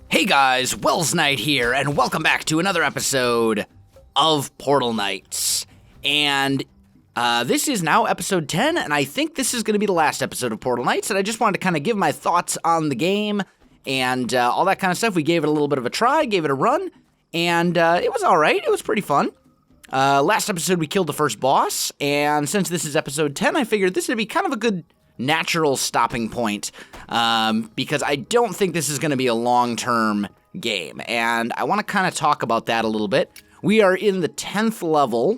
Hey guys, Welsknight here, and welcome back to another episode of Portal Knights. And this is now episode 10, and I think this is going to be the last episode of Portal Knights, and I just wanted to kind of give my thoughts on the game and all that kind of stuff. We gave it a little bit of a try, gave it a run, and it was alright. It was pretty fun. Last episode we killed the first boss, and since this is episode 10, I figured this would be kind of a good natural stopping point, because I don't think this is going to be a long-term game, and I want to kind of talk about that a little bit. We are in the 10th level,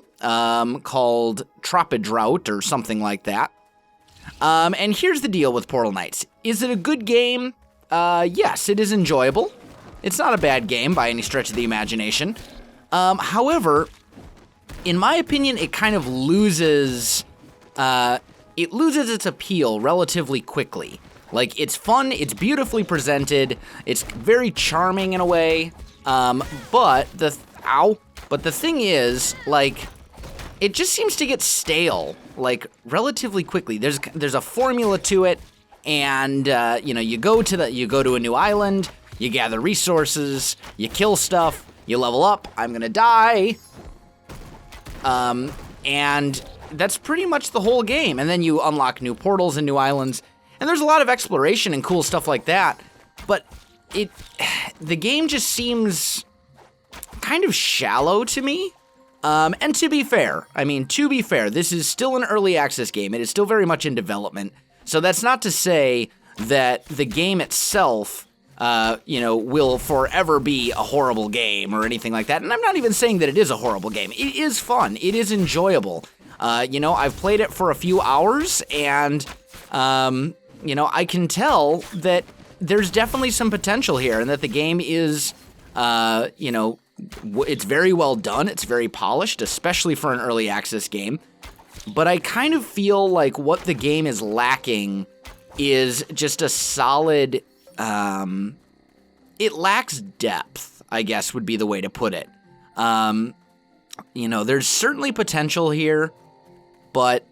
called Drought or something like that, and here's the deal with Portal Knights. Is it a good game? Yes, it is enjoyable. It's not a bad game by any stretch of the imagination. However, in my opinion, it kind of loses its appeal relatively quickly. Like, it's fun, it's beautifully presented, it's very charming in a way, but the thing is, like, it just seems to get stale, like, relatively quickly. There's a formula to it, and, you go to a new island, you gather resources, you kill stuff, you level up, I'm gonna die, and that's pretty much the whole game. And then you unlock new portals and new islands, and there's a lot of exploration and cool stuff like that, but the game just seems kind of shallow to me. And to be fair, this is still an early access game. It is still very much in development. So that's not to say that the game itself, will forever be a horrible game or anything like that. And I'm not even saying that it is a horrible game. It is fun. It is enjoyable. I've played it for a few hours, and, I can tell that there's definitely some potential here, and that the game is, it's very well done, it's very polished, especially for an early access game, but I kind of feel like what the game is lacking is just a solid, it lacks depth, I guess would be the way to put it. There's certainly potential here, but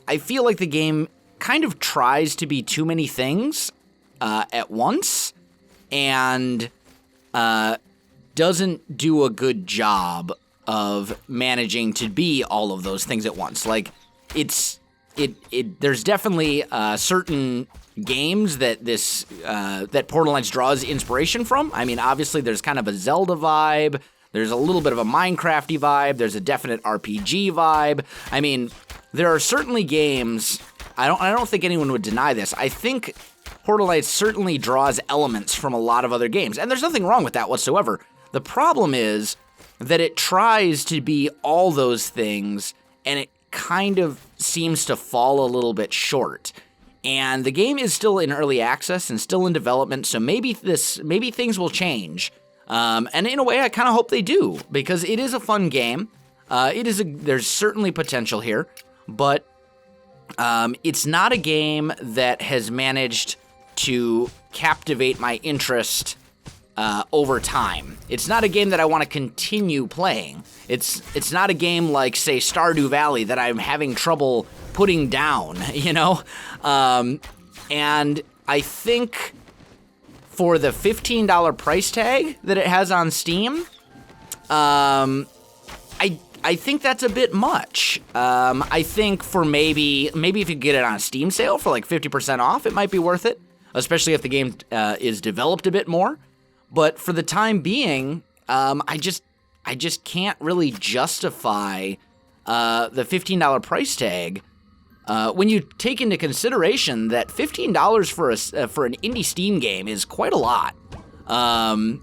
I feel like the game kind of tries to be too many things at once, and doesn't do a good job of managing to be all of those things at once. Like, there's definitely certain games that that Portal Knights draws inspiration from. I mean, obviously there's kind of a Zelda vibe, there's a little bit of a Minecrafty vibe, there's a definite RPG vibe. I mean, there are certainly games, I don't think anyone would deny this. I think Portal Knights certainly draws elements from a lot of other games, and there's nothing wrong with that whatsoever. The problem is that it tries to be all those things, and it kind of seems to fall a little bit short. And the game is still in early access and still in development, so maybe things will change. And in a way, I kind of hope they do, because it is a fun game. There's certainly potential here, but it's not a game that has managed to captivate my interest over time. It's not a game that I want to continue playing. It's not a game like, say, Stardew Valley that I'm having trouble putting down, and I think for the $15 price tag that it has on Steam, I think that's a bit much. I think for maybe if you get it on a Steam sale for like 50% off, it might be worth it, especially if the game is developed a bit more. But for the time being, I just can't really justify the $15 price tag when you take into consideration that $15 for an indie Steam game is quite a lot. Stardew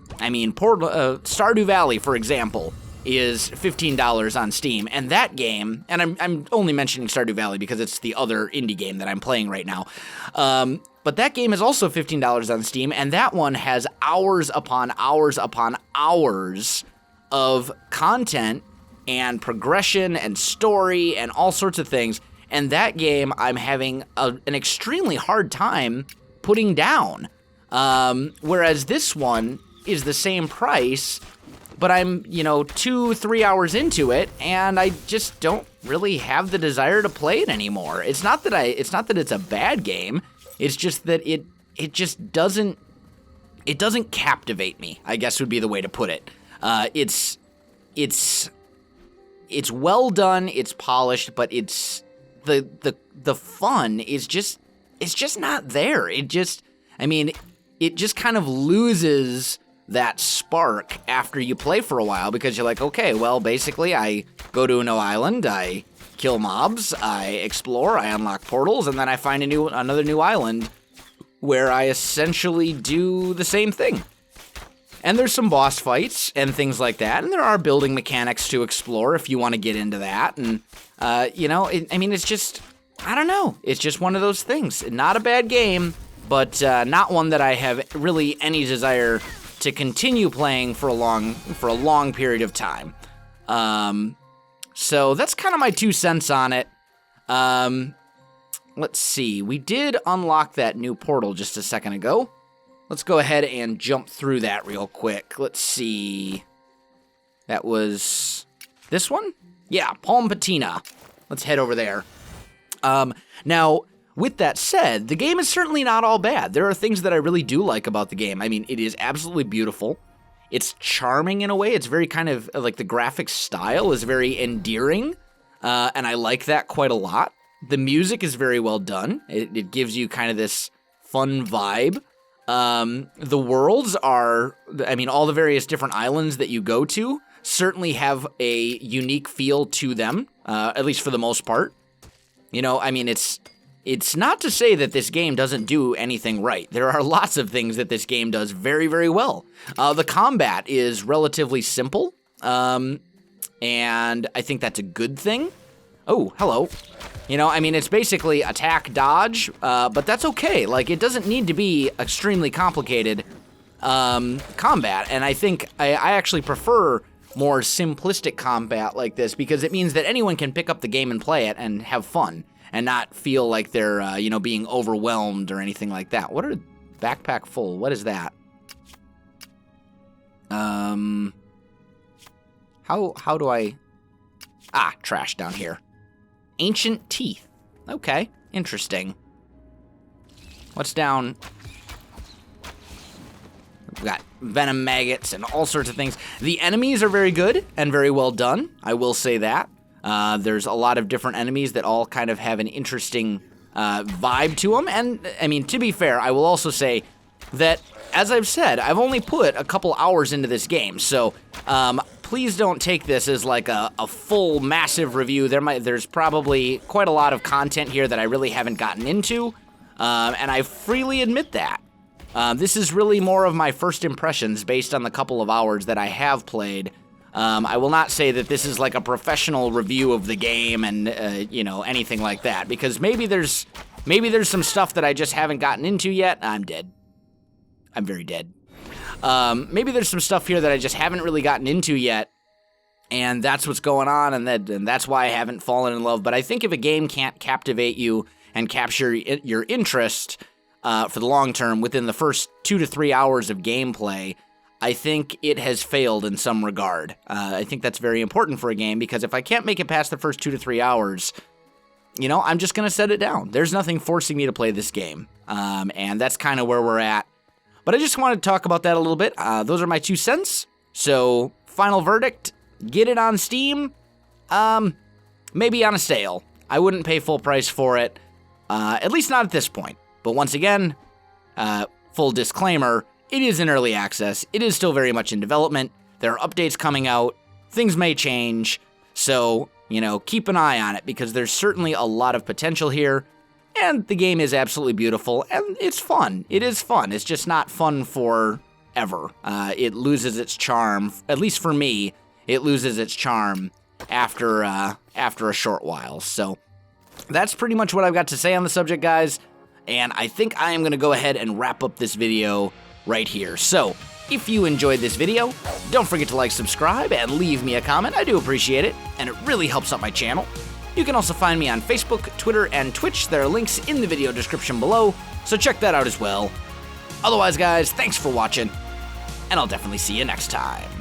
Valley, for example, is $15 on Steam, and that game, and I'm only mentioning Stardew Valley because it's the other indie game that I'm playing right now, but that game is also $15 on Steam, and that one has hours upon hours upon hours of content and progression and story and all sorts of things, and that game I'm having an extremely hard time putting down, whereas this one is the same price, but I'm, 2-3 hours into it, and I just don't really have the desire to play it anymore. It's not that it's a bad game. It's just that it just doesn't captivate me, I guess would be the way to put it. It's well done, it's polished, but it's the fun is just not there. It just kind of loses that spark after you play for a while, because you're like, okay, well, basically I go to a new island, I kill mobs, I explore, I unlock portals, and then I find another new island where I essentially do the same thing. And there's some boss fights and things like that, and there are building mechanics to explore if you want to get into that. And it's just, I don't know, it's just one of those things. Not a bad game, but not one that I have really any desire to continue playing for a long period of time. So that's kind of my 2 cents on it. Let's see, we did unlock that new portal just a second ago. Let's go ahead and jump through that real quick. Let's see, that was this one? Yeah, Palm Patina. Let's head over there. Now, with that said, the game is certainly not all bad. There are things that I really do like about the game. I mean, it is absolutely beautiful. It's charming in a way. It's very kind of, like, the graphic style is very endearing, and I like that quite a lot. The music is very well done. It gives you kind of this fun vibe. The worlds are, all the various different islands that you go to certainly have a unique feel to them, at least for the most part. It's not to say that this game doesn't do anything right. There are lots of things that this game does very, very well. The combat is relatively simple, and I think that's a good thing. Oh, hello. It's basically attack, dodge, but that's okay. Like, it doesn't need to be extremely complicated combat, and I think I actually prefer more simplistic combat like this, because it means that anyone can pick up the game and play it and have fun, and not feel like they're, being overwhelmed or anything like that. What are backpack full? What is that? How do I... trash down here. Ancient teeth. Okay, interesting. What's down? We've got venom maggots and all sorts of things. The enemies are very good and very well done, I will say that. There's a lot of different enemies that all kind of have an interesting vibe to them. And, to be fair, I will also say that, as I've said, I've only put a couple hours into this game. So, please don't take this as like a full, massive review. There's probably quite a lot of content here that I really haven't gotten into. And I freely admit that. This is really more of my first impressions based on the couple of hours that I have played. I will not say that this is like a professional review of the game and, anything like that, because maybe there's some stuff that I just haven't gotten into yet. I'm dead. I'm very dead. Maybe there's some stuff here that I just haven't really gotten into yet, and that's what's going on, and that's why I haven't fallen in love. But I think if a game can't captivate you and capture your interest for the long term within the first 2 to 3 hours of gameplay, I think it has failed in some regard. I think that's very important for a game, because if I can't make it past the first 2 to 3 hours, I'm just going to set it down. There's nothing forcing me to play this game, and that's kind of where we're at. But I just wanted to talk about that a little bit. Those are my 2 cents. So, final verdict, get it on Steam, maybe on a sale. I wouldn't pay full price for it, at least not at this point. But once again, full disclaimer, it is in early access. It is still very much in development. There are updates coming out. Things may change. So, keep an eye on it, because there's certainly a lot of potential here. And the game is absolutely beautiful, and it's fun. It is fun. It's just not fun forever. It loses its charm, at least for me. It loses its charm after a short while. So that's pretty much what I've got to say on the subject, guys. And I think I am going to go ahead and wrap up this video right here. So, if you enjoyed this video, don't forget to like, subscribe, and leave me a comment. I do appreciate it, and it really helps out my channel. You can also find me on Facebook, Twitter, and Twitch. There are links in the video description below, so check that out as well. Otherwise, guys, thanks for watching, and I'll definitely see you next time.